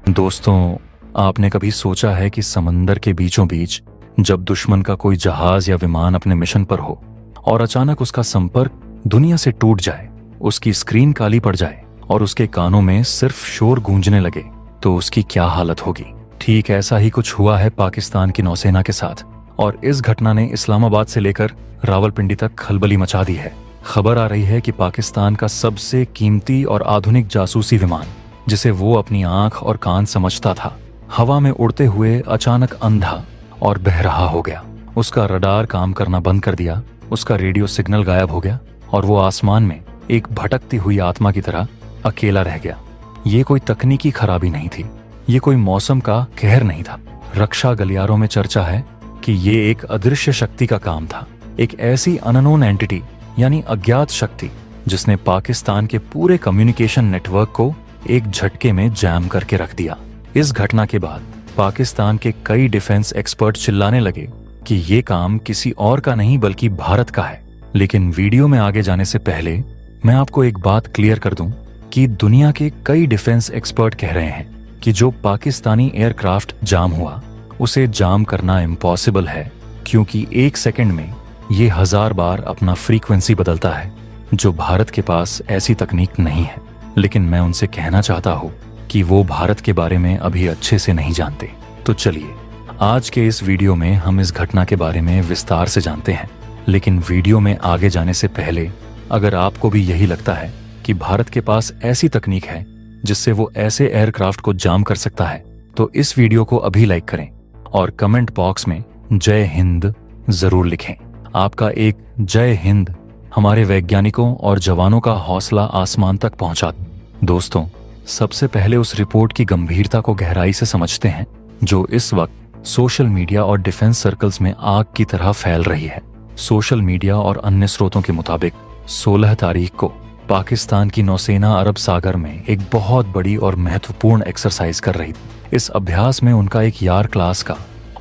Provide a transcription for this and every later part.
दोस्तों, आपने कभी सोचा है कि समंदर के बीचों बीच जब दुश्मन का कोई जहाज या विमान अपने मिशन पर हो और अचानक उसका संपर्क दुनिया से टूट जाए, उसकी स्क्रीन काली पड़ जाए और उसके कानों में सिर्फ शोर गूंजने लगे, तो उसकी क्या हालत होगी। ठीक ऐसा ही कुछ हुआ है पाकिस्तान की नौसेना के साथ, और इस घटना ने इस्लामाबाद से लेकर रावलपिंडी तक खलबली मचा दी है। खबर आ रही है कि पाकिस्तान का सबसे कीमती और आधुनिक जासूसी विमान, जिसे वो अपनी आंख और कान समझता था, हवा में उड़ते हुए अचानक अंधा और बह रहा हो गया। उसका रडार काम करना बंद कर दिया, उसका रेडियो सिग्नल गायब हो गया और वो आसमान में एक भटकती हुई आत्मा की तरह अकेला रह गया। ये कोई तकनीकी खराबी नहीं थी, ये कोई मौसम का कहर नहीं था। रक्षा गलियारों में चर्चा है कि ये एक अदृश्य शक्ति का काम था, एक ऐसी अननोन एंटिटी यानी अज्ञात शक्ति जिसने पाकिस्तान के पूरे कम्युनिकेशन नेटवर्क को एक झटके में जैम करके रख दिया। इस घटना के बाद पाकिस्तान के कई डिफेंस एक्सपर्ट चिल्लाने लगे कि ये काम किसी और का नहीं बल्कि भारत का है। लेकिन वीडियो में आगे जाने से पहले मैं आपको एक बात क्लियर कर दूं कि दुनिया के कई डिफेंस एक्सपर्ट कह रहे हैं कि जो पाकिस्तानी एयरक्राफ्ट जाम हुआ, उसे जाम करना इम्पॉसिबल है, क्योंकि 1 सेकंड में ये 1000 बार अपना फ्रीक्वेंसी बदलता है, जो भारत के पास ऐसी तकनीक नहीं है। लेकिन मैं उनसे कहना चाहता हूँ कि वो भारत के बारे में अभी अच्छे से नहीं जानते। तो चलिए, आज के इस वीडियो में हम इस घटना के बारे में विस्तार से जानते हैं। लेकिन वीडियो में आगे जाने से पहले, अगर आपको भी यही लगता है कि भारत के पास ऐसी तकनीक है जिससे वो ऐसे एयरक्राफ्ट को जाम कर सकता है, तो इस वीडियो को अभी लाइक करें और कमेंट बॉक्स में जय हिंद जरूर लिखें। आपका एक जय हिंद हमारे वैज्ञानिकों और जवानों का हौसला आसमान तक पहुंचा। दोस्तों, सबसे पहले उस रिपोर्ट की गंभीरता को गहराई से समझते हैं जो इस वक्त सोशल मीडिया और डिफेंस सर्कल्स में आग की तरह फैल रही है। सोशल मीडिया और अन्य स्रोतों के मुताबिक 16 तारीख को पाकिस्तान की नौसेना अरब सागर में एक बहुत बड़ी और महत्वपूर्ण एक्सरसाइज कर रही थी। इस अभ्यास में उनका एक यार क्लास का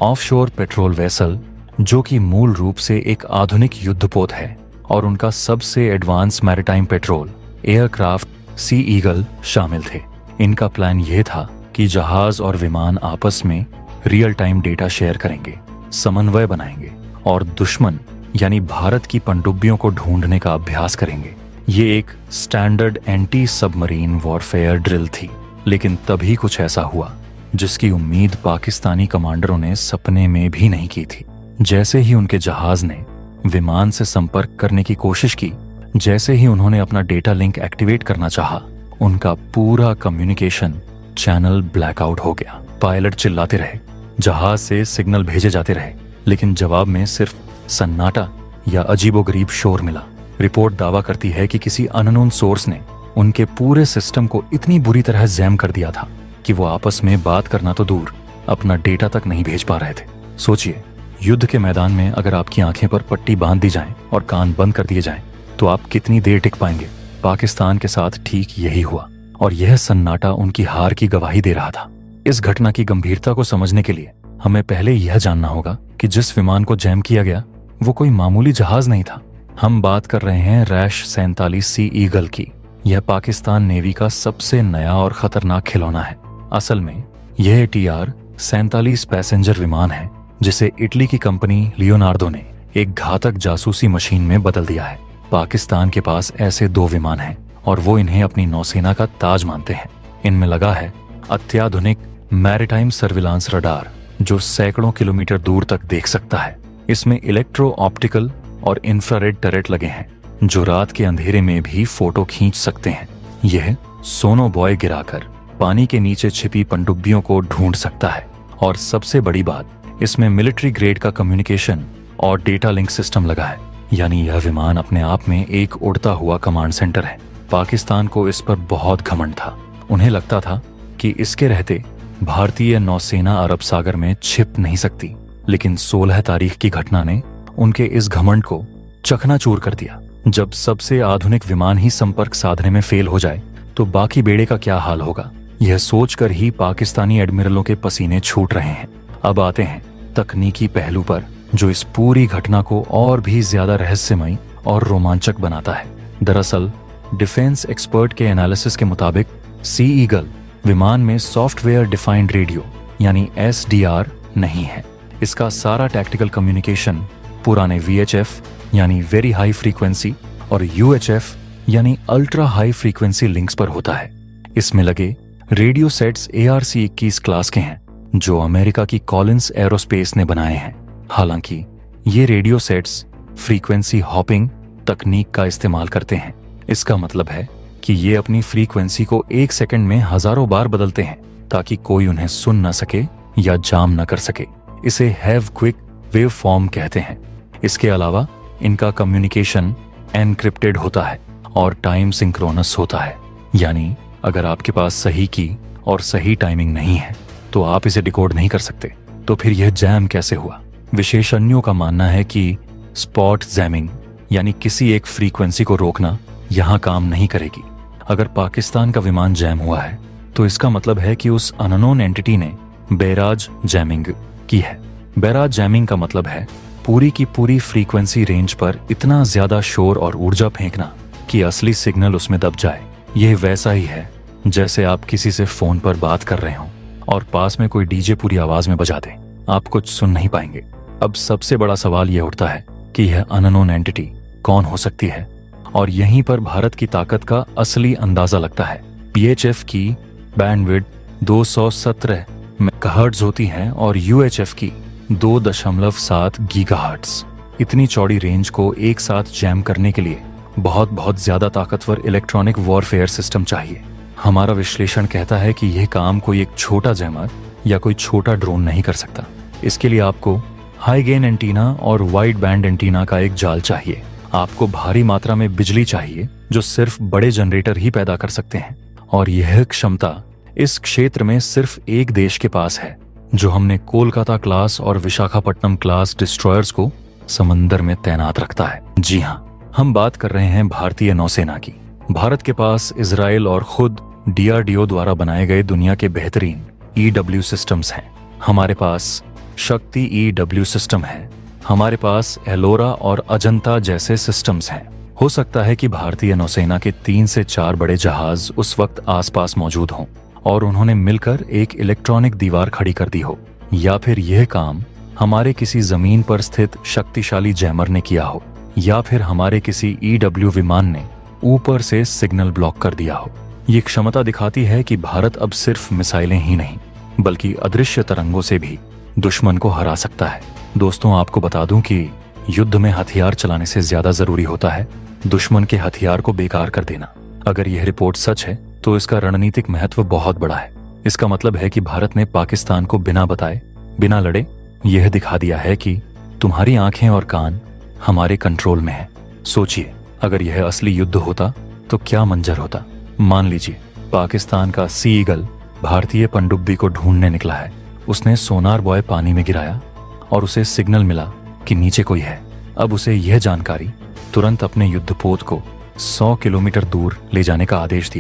ऑफशोर पेट्रोल वेसल, जो कि मूल रूप से एक आधुनिक युद्धपोत है, और उनका सबसे advance maritime patrol aircraft sea eagle शामिल थे। इनका प्लान यह था कि जहाज और विमान आपस में रियल टाइम डेटा शेयर करेंगे, समन्वय बनाएंगे और दुश्मन यानी भारत की पनडुब्बियों को ढूंढने का अभ्यास करेंगे। ये एक standard anti submarine warfare drill थी। लेकिन तभी कुछ ऐसा हुआ जिसकी उम्मीद पाकिस्तानी कमांडरों ने सपने में भी नहीं की थी। जैसे ही उनके जहाज ने विमान से संपर्क करने की कोशिश की, जैसे ही उन्होंने अपना डेटा लिंक एक्टिवेट करना चाहा, उनका पूरा कम्युनिकेशन चैनल ब्लैकआउट हो गया। पायलट चिल्लाते रहे, जहाज से सिग्नल भेजे जाते रहे, लेकिन जवाब में सिर्फ सन्नाटा या अजीबोगरीब शोर मिला। रिपोर्ट दावा करती है कि किसी अननोन सोर्स ने उनके पूरे सिस्टम को इतनी बुरी तरह जैम कर दिया था कि वो आपस में बात करना तो दूर, अपना डेटा तक नहीं भेज पा रहे थे। सोचिए, युद्ध के मैदान में अगर आपकी आंखें पर पट्टी बांध दी जाए और कान बंद कर दिए जाएं, तो आप कितनी देर टिक पाएंगे। पाकिस्तान के साथ ठीक यही हुआ, और यह सन्नाटा उनकी हार की गवाही दे रहा था। इस घटना की गंभीरता को समझने के लिए हमें पहले यह जानना होगा कि जिस विमान को जैम किया गया वो कोई मामूली जहाज नहीं था। हम बात कर रहे हैं रैश 47 सी ईगल की। यह पाकिस्तान नेवी का सबसे नया और खतरनाक खिलौना है। असल में यह TR 47 पैसेंजर विमान है, जिसे इटली की कंपनी लियोनार्डो ने एक घातक जासूसी मशीन में बदल दिया है। पाकिस्तान के पास ऐसे 2 विमान हैं और वो इन्हें अपनी नौसेना का ताज मानते हैं। इनमें लगा है अत्याधुनिक मैरिटाइम सर्विलांस रडार, जो सैकड़ों किलोमीटर दूर तक देख सकता है। इसमें इलेक्ट्रो ऑप्टिकल और इंफ्रारेड टरेट लगे हैं, जो रात के अंधेरे में भी फोटो खींच सकते हैं। यह सोनो बॉय गिराकर पानी के नीचे छिपी पनडुब्बियों को ढूंढ सकता है। और सबसे बड़ी बात, इसमें मिलिट्री ग्रेड का कम्युनिकेशन और डेटा लिंक सिस्टम लगा है, यानी यह विमान अपने आप में एक उड़ता हुआ कमांड सेंटर है। पाकिस्तान को इस पर बहुत घमंड था। उन्हें लगता था कि इसके रहते भारतीय नौसेना अरब सागर में छिप नहीं सकती। लेकिन 16 तारीख की घटना ने उनके इस घमंड को चकनाचूर कर दिया। जब सबसे आधुनिक विमान ही संपर्क साधने में फेल हो जाए, तो बाकी बेड़े का क्या हाल होगा, यह सोचकर ही पाकिस्तानी एडमिरलों के पसीने छूट रहे हैं। अब आते हैं तकनीकी पहलू पर, जो इस पूरी घटना को और भी ज्यादा रहस्यमयी और रोमांचक बनाता है। दरअसल डिफेंस एक्सपर्ट के एनालिसिस के मुताबिक सी ईगल विमान में सॉफ्टवेयर डिफाइंड रेडियो यानी SDR नहीं है। इसका सारा टैक्टिकल कम्युनिकेशन पुराने VHF यानी वेरी हाई फ्रीक्वेंसी और UHF यानी अल्ट्रा हाई फ्रीक्वेंसी लिंक्स पर होता है। इसमें लगे रेडियो सेट्स ARC-21 क्लास के हैं जो अमेरिका की कॉलिंस एरोस्पेस ने बनाए हैं। हालांकि ये रेडियो सेट्स फ्रीक्वेंसी हॉपिंग तकनीक का इस्तेमाल करते हैं। इसका मतलब है कि ये अपनी फ्रीक्वेंसी को 1 सेकंड में हजारों बार बदलते हैं ताकि कोई उन्हें सुन न सके या जाम न कर सके। इसे हैव क्विक वेव फॉर्म कहते हैं। इसके अलावा इनका कम्युनिकेशन एनक्रिप्टेड होता है और टाइम सिंक्रोनस होता है, यानी अगर आपके पास सही की और सही टाइमिंग नहीं है तो आप इसे डिकोड नहीं कर सकते। तो फिर यह जैम कैसे हुआ? विशेषज्ञों का मानना है कि स्पॉट जैमिंग यानी किसी एक फ्रीक्वेंसी को रोकना यहां काम नहीं करेगी। अगर पाकिस्तान का विमान जैम हुआ है तो इसका मतलब है कि उस अननोन एंटिटी ने बैराज जैमिंग की है। बैराज जैमिंग का मतलब है पूरी की पूरी फ्रीक्वेंसी रेंज पर इतना ज्यादा शोर और ऊर्जा फेंकना कि असली सिग्नल उसमें दब जाए। यह वैसा ही है जैसे आप किसी से फोन पर बात कर रहे हो और पास में कोई डीजे पूरी आवाज में बजा दे, आप कुछ सुन नहीं पाएंगे। अब सबसे बड़ा सवाल यह उठता है कि यह अननोन एंटिटी कौन हो सकती है, और यहीं पर भारत की ताकत का असली अंदाजा लगता है। VHF की बैंडविड्थ 217 मेगाहर्ट्ज होती है और UHF की 2.7 गीगाहर्ट्ज। इतनी चौड़ी रेंज को एक साथ जैम करने के लिए बहुत ज्यादा ताकतवर इलेक्ट्रॉनिक वॉरफेयर सिस्टम चाहिए। हमारा विश्लेषण कहता है कि यह काम कोई एक छोटा जैमर या कोई छोटा ड्रोन नहीं कर सकता। इसके लिए आपको हाई गेन एंटीना और वाइड बैंड एंटीना का एक जाल चाहिए। आपको भारी मात्रा में बिजली चाहिए जो सिर्फ बड़े जनरेटर ही पैदा कर सकते हैं, और यह क्षमता इस क्षेत्र में सिर्फ एक देश के पास है जो हमने कोलकाता क्लास और विशाखापट्टनम क्लास डिस्ट्रॉयर्स को समंदर में तैनात रखता है। जी हाँ, हम बात कर रहे हैं भारतीय नौसेना की। भारत के पास इजराइल और खुद DRDO द्वारा बनाए गए दुनिया के बेहतरीन EW सिस्टम्स हैं। हमारे पास शक्ति EW सिस्टम है। हमारे पास एलोरा और अजंता जैसे सिस्टम्स हैं। हो सकता है कि भारतीय नौसेना के 3 से 4 बड़े जहाज उस वक्त आसपास मौजूद हों और उन्होंने मिलकर एक इलेक्ट्रॉनिक दीवार खड़ी कर दी हो, या फिर यह काम हमारे किसी जमीन पर स्थित शक्तिशाली जैमर ने किया हो, या फिर हमारे किसी EW विमान ने ऊपर से सिग्नल ब्लॉक कर दिया हो। ये क्षमता दिखाती है कि भारत अब सिर्फ मिसाइलें ही नहीं बल्कि अदृश्य तरंगों से भी दुश्मन को हरा सकता है। दोस्तों, आपको बता दूं कि युद्ध में हथियार चलाने से ज्यादा जरूरी होता है दुश्मन के हथियार को बेकार कर देना। अगर यह रिपोर्ट सच है तो इसका रणनीतिक महत्व बहुत बड़ा है। इसका मतलब है कि भारत ने पाकिस्तान को बिना बताए, बिना लड़े यह दिखा दिया है कि तुम्हारी आंखें और कान हमारे कंट्रोल में है। सोचिए, अगर यह असली युद्ध होता तो क्या मंजर होता। मान लीजिए पाकिस्तान का सी ईगल भारतीय पनडुब्बी को ढूंढने निकला है। उसने सोनार बॉय पानी में गिराया और उसे सिग्नल मिला कि नीचे कोई है। अब उसे यह जानकारी तुरंत अपने युद्धपोत को 100 किलोमीटर दूर ले जाने का आदेश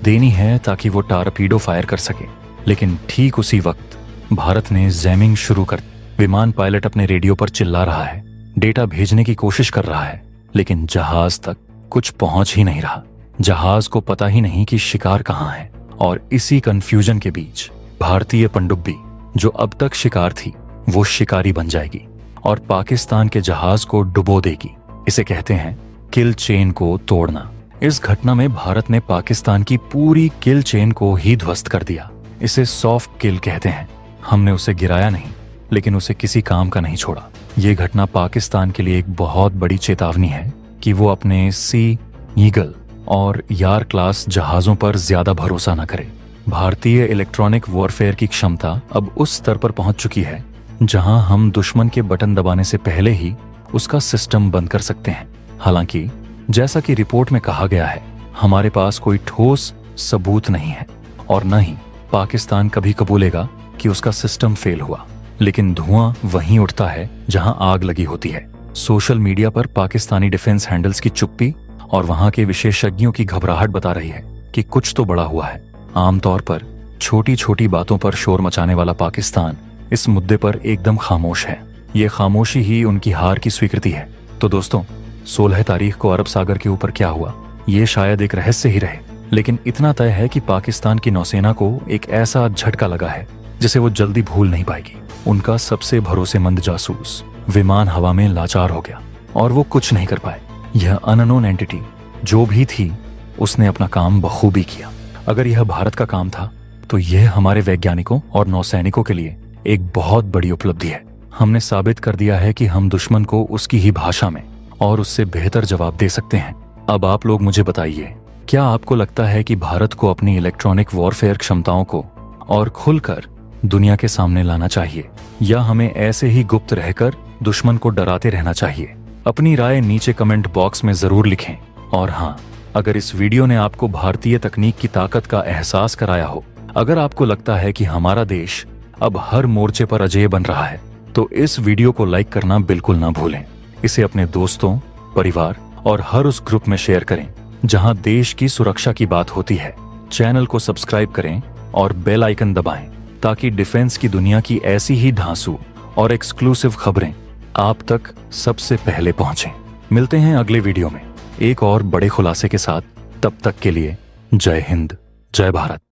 देनी है ताकि वो टारपीडो फायर कर सके। लेकिन ठीक उसी वक्त भारत ने जैमिंग शुरू कर। विमान पायलट अपने रेडियो पर चिल्ला रहा है, डेटा भेजने की कोशिश कर रहा है, लेकिन जहाज तक कुछ पहुंच ही नहीं रहा। जहाज को पता ही नहीं कि शिकार कहां है, और इसी कंफ्यूजन के बीच भारतीय पनडुब्बी जो अब तक शिकार थी वो शिकारी बन जाएगी और पाकिस्तान के जहाज को डुबो देगी। इसे कहते हैं किल चेन को तोड़ना। इस घटना में भारत ने पाकिस्तान की पूरी किल चेन को ही ध्वस्त कर दिया। इसे सॉफ्ट किल कहते हैं। हमने उसे गिराया नहीं, लेकिन उसे किसी काम का नहीं छोड़ा। ये घटना पाकिस्तान के लिए एक बहुत बड़ी चेतावनी है कि वो अपने सी ईगल और यार क्लास जहाजों पर ज्यादा भरोसा न करे। भारतीय इलेक्ट्रॉनिक वॉरफेयर की क्षमता अब उस स्तर पर पहुंच चुकी है जहां हम दुश्मन के बटन दबाने से पहले ही उसका सिस्टम बंद कर सकते हैं। हालांकि जैसा कि रिपोर्ट में कहा गया है, हमारे पास कोई ठोस सबूत नहीं है और न ही पाकिस्तान कभी कबूलेगा कि उसका सिस्टम फेल हुआ। लेकिन धुआं वहीं उठता है जहां आग लगी होती है। सोशल मीडिया पर पाकिस्तानी डिफेंस हैंडल्स की चुप्पी और वहां के विशेषज्ञों की घबराहट बता रही है कि कुछ तो बड़ा हुआ है। आमतौर पर छोटी छोटी बातों पर शोर मचाने वाला पाकिस्तान इस मुद्दे पर एकदम खामोश है। ये खामोशी ही उनकी हार की स्वीकृति है। तो दोस्तों, 16 तारीख को अरब सागर के ऊपर क्या हुआ, ये शायद एक रहस्य ही रहे, लेकिन इतना तय है कि पाकिस्तान की नौसेना को एक ऐसा झटका लगा है जिसे वो जल्दी भूल नहीं पाएगी। उनका सबसे भरोसेमंद जासूस विमान हवा में लाचार हो गया और वो कुछ नहीं कर पाए। यह अननोन एंटिटी जो भी थी उसने अपना काम बखूबी किया। अगर यह भारत का काम था तो यह हमारे वैज्ञानिकों और नौसैनिकों के लिए एक बहुत बड़ी उपलब्धि है। हमने साबित कर दिया है कि हम दुश्मन को उसकी ही भाषा में और उससे बेहतर जवाब दे सकते हैं। अब आप लोग मुझे बताइए, क्या आपको लगता है कि भारत को अपनी इलेक्ट्रॉनिक वॉरफेयर क्षमताओं को और खुलकर दुनिया के सामने लाना चाहिए, या हमें ऐसे ही गुप्त रहकर दुश्मन को डराते रहना चाहिए? अपनी राय नीचे कमेंट बॉक्स में जरूर लिखें। और हाँ, अगर इस वीडियो ने आपको भारतीय तकनीक की ताकत का एहसास कराया हो, अगर आपको लगता है कि हमारा देश अब हर मोर्चे पर अजेय बन रहा है, तो इस वीडियो को लाइक करना बिल्कुल ना भूलें। इसे अपने दोस्तों, परिवार और हर उस ग्रुप में शेयर करें जहां देश की सुरक्षा की बात होती है। चैनल को सब्सक्राइब करें और बेल आइकन दबाएं ताकि डिफेंस की दुनिया की ऐसी ही धांसू और एक्सक्लूसिव खबरें आप तक सबसे पहले पहुंचें। मिलते हैं अगले वीडियो में एक और बड़े खुलासे के साथ। तब तक के लिए जय हिंद, जय भारत।